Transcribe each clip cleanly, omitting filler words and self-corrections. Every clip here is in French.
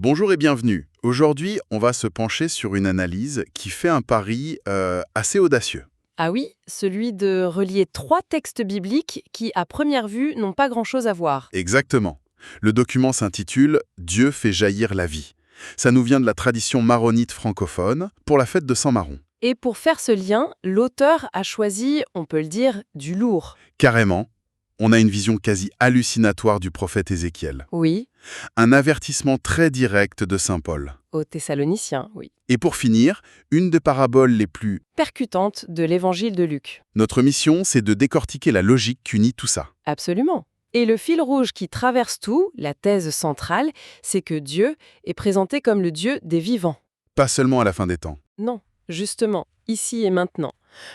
Bonjour et bienvenue. Aujourd'hui, on va se pencher sur une analyse qui fait un pari assez audacieux. Ah oui, celui de relier trois textes bibliques qui, à première vue, n'ont pas grand-chose à voir. Exactement. Le document s'intitule Dieu fait jaillir la vie. Ça nous vient de la tradition maronite francophone pour la fête de Saint-Maron. Et pour faire ce lien, l'auteur a choisi, on peut le dire, du lourd. Carrément, on a une vision quasi hallucinatoire du prophète Ézéchiel. Oui, Un avertissement très direct de Saint Paul. aux Thessaloniciens, oui. Et pour finir, une des paraboles les plus... Percutante de l'évangile de Luc. Notre mission, c'est de décortiquer la logique qu'unit tout ça. Absolument. Et le fil rouge qui traverse tout, la thèse centrale, c'est que Dieu est présenté comme le Dieu des vivants. Pas seulement à la fin des temps. Non, justement, ici et maintenant.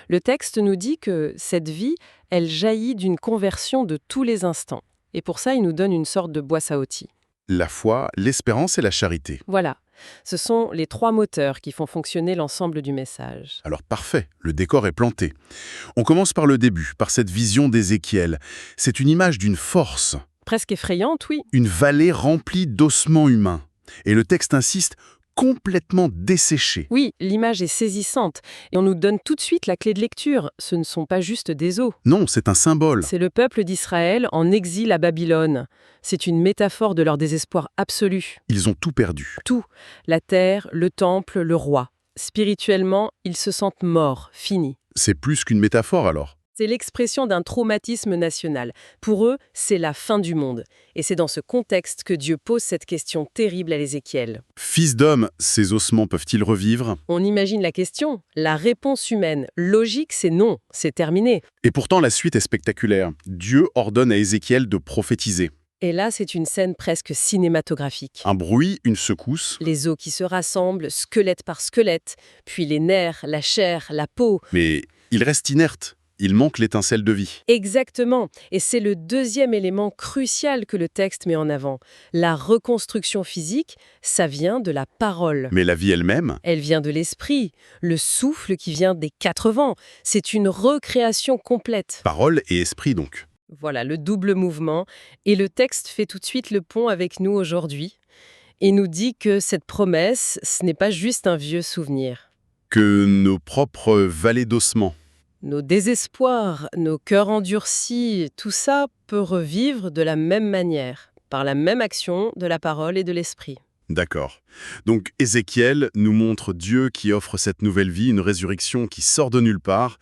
Le texte nous dit que cette vie, elle jaillit d'une conversion de tous les instants. Et pour ça, il nous donne une sorte de boîte à outils. La foi, l'espérance et la charité. Voilà, ce sont les trois moteurs qui font fonctionner l'ensemble du message. Alors parfait, le décor est planté. On commence par le début, par cette vision d'Ézéchiel. C'est une image d'une force, Presque effrayante, oui. une vallée remplie d'ossements humains. Et le texte insiste, complètement desséchée. Oui, l'image est saisissante et on nous donne tout de suite la clé de lecture. Ce ne sont pas juste des os. Non, c'est un symbole. C'est le peuple d'Israël en exil à Babylone. C'est une métaphore de leur désespoir absolu. Ils ont tout perdu. Tout, la terre, le temple, le roi. Spirituellement, ils se sentent morts, finis. C'est plus qu'une métaphore alors. C'est l'expression d'un traumatisme national. Pour eux, c'est la fin du monde. Et c'est dans ce contexte que Dieu pose cette question terrible à Ézéchiel. Fils d'homme, ces ossements peuvent-ils revivre? On imagine la question. La réponse humaine, logique, c'est non, c'est terminé. Et pourtant, la suite est spectaculaire. Dieu ordonne à Ézéchiel de prophétiser. Et là, c'est une scène presque cinématographique. Un bruit, une secousse. Les os qui se rassemblent, squelette par squelette, puis les nerfs, la chair, la peau. Mais il reste inerte. Il manque l'étincelle de vie. Exactement. Et c'est le deuxième élément crucial que le texte met en avant. La reconstruction physique, ça vient de la parole. Mais la vie elle-même, Elle vient de l'esprit, le souffle qui vient des quatre vents. C'est une recréation complète. parole et esprit donc. Voilà, le double mouvement. Et le texte fait tout de suite le pont avec nous aujourd'hui et nous dit que cette promesse, ce n'est pas juste un vieux souvenir. Que nos propres vallées d'ossements, Nos désespoirs, nos cœurs endurcis, tout ça peut revivre de la même manière, par la même action de la parole et de l'esprit. d'accord. Donc Ézéchiel nous montre Dieu qui offre cette nouvelle vie, une résurrection qui sort de nulle part.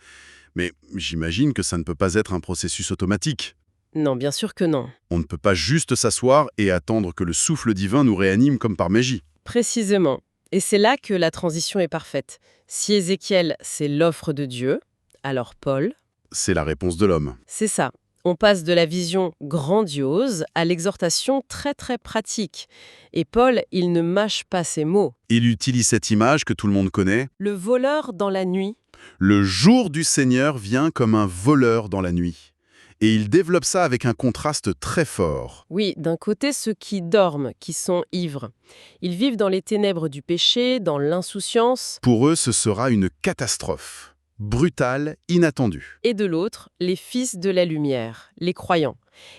Mais j'imagine que ça ne peut pas être un processus automatique. Non, bien sûr que non. On ne peut pas juste s'asseoir et attendre que le souffle divin nous réanime comme par magie. Précisément. Et c'est là que la transition est parfaite. Si Ézéchiel, c'est l'offre de Dieu, alors Paul, C'est la réponse de l'homme. c'est ça. On passe de la vision grandiose à l'exhortation très très pratique. Et Paul, il ne mâche pas ses mots. Il utilise cette image que tout le monde connaît. Le voleur dans la nuit. Le jour du Seigneur vient comme un voleur dans la nuit. Et il développe ça avec un contraste très fort. Oui, d'un côté, ceux qui dorment, qui sont ivres. Ils vivent dans les ténèbres du péché, dans l'insouciance. Pour eux, ce sera une catastrophe. Brutale, inattendue. Et de l'autre, les fils de la lumière, les croyants.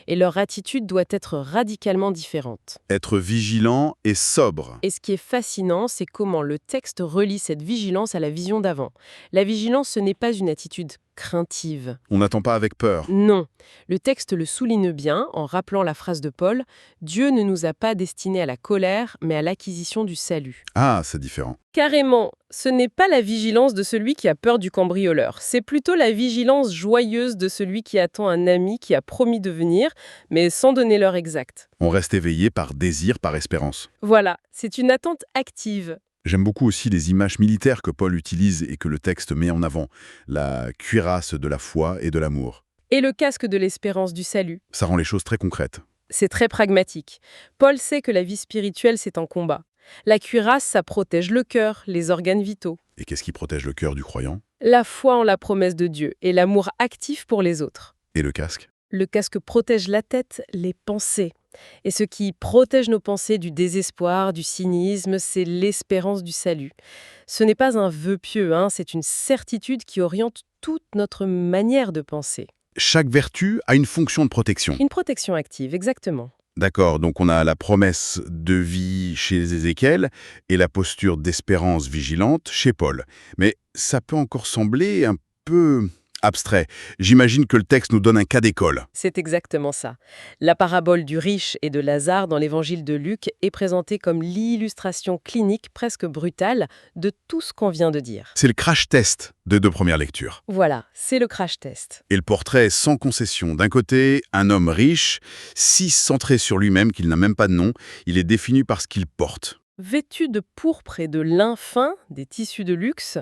Et leur attitude doit être radicalement différente. Être vigilant et sobre. Et ce qui est fascinant, c'est comment le texte relie cette vigilance à la vision d'avant. La vigilance, ce n'est pas une attitude craintive. On n'attend pas avec peur. Non. Le texte le souligne bien en rappelant la phrase de Paul « Dieu ne nous a pas destinés à la colère, mais à l'acquisition du salut ». Ah, c'est différent. Carrément, ce n'est pas la vigilance de celui qui a peur du cambrioleur, c'est plutôt la vigilance joyeuse de celui qui attend un ami qui a promis de venir, mais sans donner l'heure exacte. On reste éveillé par désir, par espérance. Voilà, c'est une attente active. J'aime beaucoup aussi les images militaires que Paul utilise et que le texte met en avant. La cuirasse de la foi et de l'amour. Et le casque de l'espérance du salut. Ça rend les choses très concrètes. C'est très pragmatique. Paul sait que la vie spirituelle, c'est en combat. La cuirasse, ça protège le cœur, les organes vitaux. Et qu'est-ce qui protège le cœur du croyant? La foi en la promesse de Dieu et l'amour actif pour les autres. Et le casque? Le casque protège la tête, les pensées. Et ce qui protège nos pensées du désespoir, du cynisme, c'est l'espérance du salut. Ce n'est pas un vœu pieux, c'est une certitude qui oriente toute notre manière de penser. Chaque vertu a une fonction de protection. Une protection active, exactement. D'accord, donc on a la promesse de vie chez Ézéchiel et la posture d'espérance vigilante chez Paul. Mais ça peut encore sembler un peu abstrait. J'imagine que le texte nous donne un cas d'école. C'est exactement ça. La parabole du riche et de Lazare dans l'évangile de Luc est présentée comme l'illustration clinique presque brutale de tout ce qu'on vient de dire. C'est le crash test des deux premières lectures. Voilà, c'est le crash test. Et le portrait est sans concession. D'un côté, un homme riche, si centré sur lui-même qu'il n'a même pas de nom, il est défini par ce qu'il porte. Vêtu de pourpre et de lin fin, des tissus de luxe,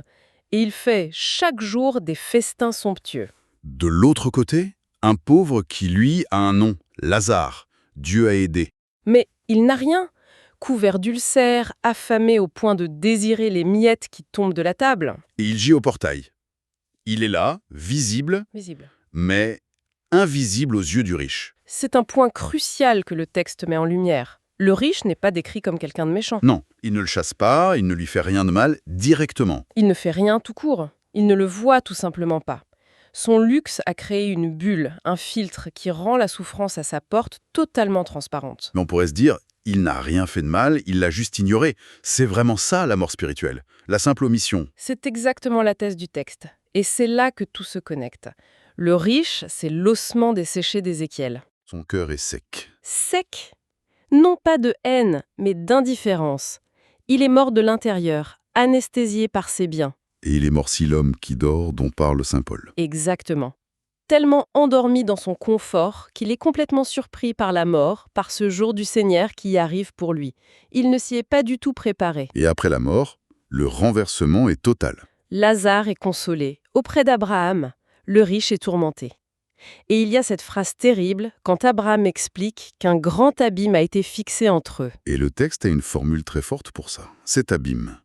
et il fait chaque jour des festins somptueux. De l'autre côté, un pauvre qui, lui, a un nom, Lazare. Dieu a aidé. Mais il n'a rien. Couvert d'ulcères, affamé au point de désirer les miettes qui tombent de la table. Et il gît au portail. Il est là, visible, Visible. mais invisible aux yeux du riche. C'est un point crucial que le texte met en lumière. Le riche n'est pas décrit comme quelqu'un de méchant. Non, il ne le chasse pas, il ne lui fait rien de mal directement. Il ne fait rien tout court. Il ne le voit tout simplement pas. Son luxe a créé une bulle, un filtre qui rend la souffrance à sa porte totalement transparente. Mais on pourrait se dire, il n'a rien fait de mal, il l'a juste ignoré. C'est vraiment ça, la mort spirituelle. La simple omission. C'est exactement la thèse du texte. Et c'est là que tout se connecte. Le riche, c'est l'ossement desséché d'Ézéchiel. Son cœur est sec. Sec. Non pas de haine, mais d'indifférence. Il est mort de l'intérieur, anesthésié par ses biens. Et il est mort si l'homme qui dort dont parle saint Paul. Exactement. Tellement endormi dans son confort qu'il est complètement surpris par la mort, par ce jour du Seigneur qui y arrive pour lui. Il ne s'y est pas du tout préparé. Et après la mort, le renversement est total. Lazare est consolé. Auprès d'Abraham, le riche est tourmenté. Et il y a cette phrase terrible quand Abraham explique qu'un grand abîme a été fixé entre eux. Et le texte a une formule très forte pour ça. Cet abîme.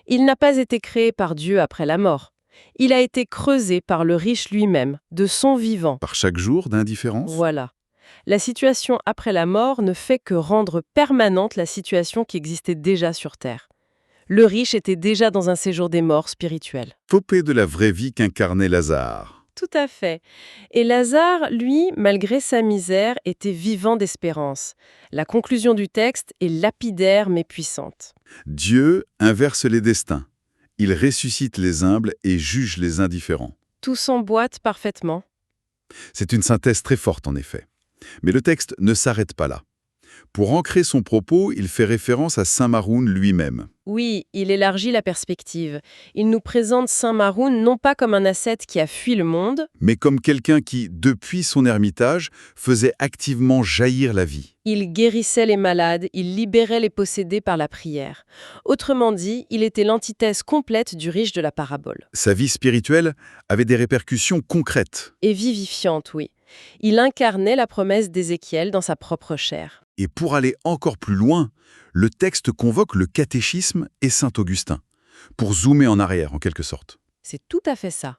Il n'a pas été créé par Dieu après la mort. Il a été creusé par le riche lui-même, de son vivant. Par chaque jour d'indifférence. Voilà. La situation après la mort ne fait que rendre permanente la situation qui existait déjà sur Terre. Le riche était déjà dans un séjour des morts spirituels. Popée de la vraie vie qu'incarnait Lazare. Tout à fait. Et Lazare, lui, malgré sa misère, était vivant d'espérance. La conclusion du texte est lapidaire mais puissante. Dieu inverse les destins. Il ressuscite les humbles et juge les indifférents. Tout s'emboîte parfaitement. C'est une synthèse très forte en effet. Mais le texte ne s'arrête pas là. Pour ancrer son propos, il fait référence à saint Maroun lui-même. Oui, il élargit la perspective. Il nous présente saint Maroun non pas comme un ascète qui a fui le monde, Mais comme quelqu'un qui, depuis son ermitage, faisait activement jaillir la vie. il guérissait les malades, il libérait les possédés par la prière. Autrement dit, il était l'antithèse complète du riche de la parabole. Sa vie spirituelle avait des répercussions concrètes. Et vivifiante, oui. Il incarnait la promesse d'Ézéchiel dans sa propre chair. Et pour aller encore plus loin, le texte convoque le catéchisme et saint Augustin, pour zoomer en arrière en quelque sorte. C'est tout à fait ça.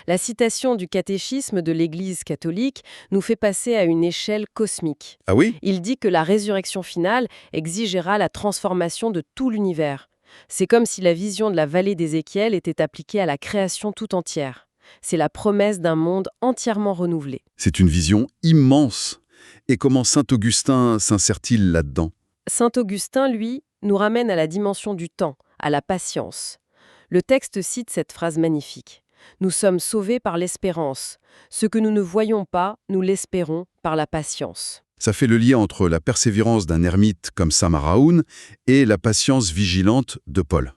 La citation du catéchisme de l'Église catholique nous fait passer à une échelle cosmique. Ah oui? Il dit que la résurrection finale exigera la transformation de tout l'univers. C'est comme si la vision de la vallée d'Ézéchiel était appliquée à la création tout entière. C'est la promesse d'un monde entièrement renouvelé. C'est une vision immense. Et comment saint Augustin s'insère-t-il là-dedans? Saint Augustin, lui, nous ramène à la dimension du temps, à la patience. Le texte cite cette phrase magnifique. « Nous sommes sauvés par l'espérance. Ce que nous ne voyons pas, nous l'espérons par la patience. » Ça fait le lien entre la persévérance d'un ermite comme saint Maroun et la patience vigilante de Paul.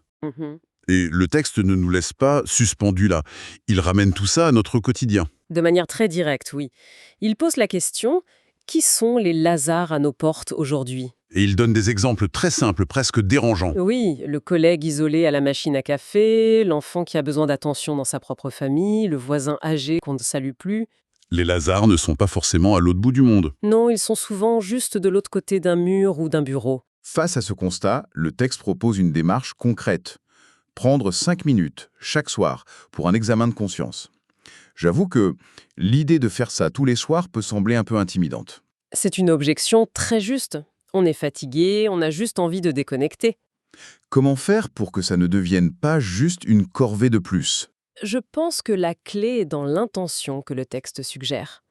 Et le texte ne nous laisse pas suspendus là. Il ramène tout ça à notre quotidien. De manière très directe, oui. Il pose la question « Qui sont les Lazars à nos portes aujourd'hui ?» Et il donne des exemples très simples, presque dérangeants. Oui, le collègue isolé à la machine à café, l'enfant qui a besoin d'attention dans sa propre famille, le voisin âgé qu'on ne salue plus. Les Lazars ne sont pas forcément à l'autre bout du monde. Non, ils sont souvent juste de l'autre côté d'un mur ou d'un bureau. Face à ce constat, le texte propose une démarche concrète. Prendre 5 minutes, chaque soir, pour un examen de conscience. J'avoue que l'idée de faire ça tous les soirs peut sembler un peu intimidante. C'est une objection très juste. On est fatigué, on a juste envie de déconnecter. Comment faire pour que ça ne devienne pas juste une corvée de plus? Je pense que la clé est dans l'intention que le texte suggère.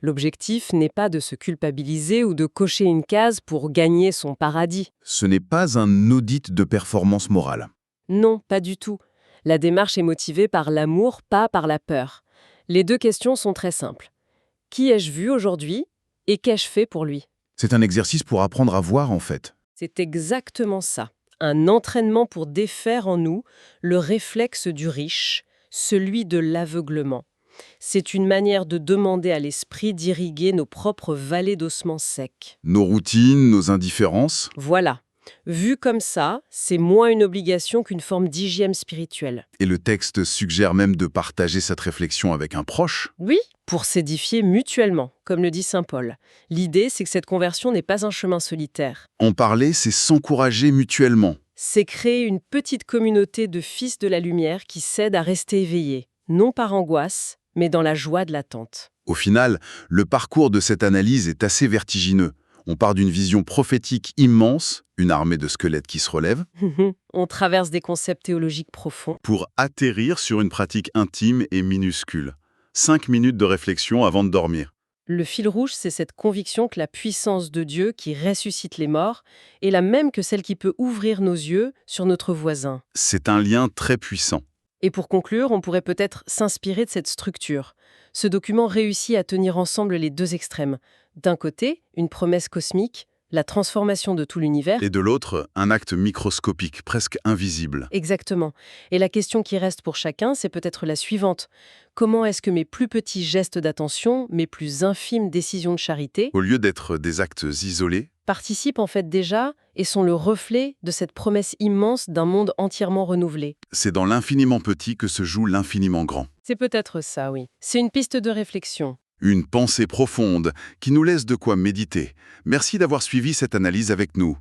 L'objectif n'est pas de se culpabiliser ou de cocher une case pour gagner son paradis. Ce n'est pas un audit de performance morale. Non, pas du tout. La démarche est motivée par l'amour, pas par la peur. Les deux questions sont très simples. Qui ai-je vu aujourd'hui et qu'ai-je fait pour lui? C'est un exercice pour apprendre à voir, en fait. C'est exactement ça. Un entraînement pour défaire en nous le réflexe du riche, celui de l'aveuglement. C'est une manière de demander à l'esprit d'irriguer nos propres vallées d'ossements secs. Nos routines, nos indifférences. Voilà. Vu comme ça, c'est moins une obligation qu'une forme d'hygiène spirituelle. Et le texte suggère même de partager cette réflexion avec un proche. Oui, pour s'édifier mutuellement, comme le dit saint Paul. L'idée, c'est que cette conversion n'est pas un chemin solitaire. En parler, c'est s'encourager mutuellement. C'est créer une petite communauté de fils de la lumière qui s'aident à rester éveillés, non par angoisse, mais dans la joie de l'attente. Au final, le parcours de cette analyse est assez vertigineux. On part d'une vision prophétique immense, une armée de squelettes qui se relève, On traverse des concepts théologiques profonds. pour atterrir sur une pratique intime et minuscule. 5 minutes de réflexion avant de dormir. Le fil rouge, c'est cette conviction que la puissance de Dieu qui ressuscite les morts est la même que celle qui peut ouvrir nos yeux sur notre voisin. C'est un lien très puissant. Et pour conclure, on pourrait peut-être s'inspirer de cette structure. Ce document réussit à tenir ensemble les deux extrêmes. D'un côté, une promesse cosmique, la transformation de tout l'univers. Et de l'autre, un acte microscopique, presque invisible. Exactement. Et la question qui reste pour chacun, c'est peut-être la suivante. Comment est-ce que mes plus petits gestes d'attention, mes plus infimes décisions de charité, Au lieu d'être des actes isolés, participent en fait déjà et sont le reflet de cette promesse immense d'un monde entièrement renouvelé? c'est dans l'infiniment petit que se joue l'infiniment grand. C'est peut-être ça, oui. C'est une piste de réflexion. Une pensée profonde qui nous laisse de quoi méditer. Merci d'avoir suivi cette analyse avec nous.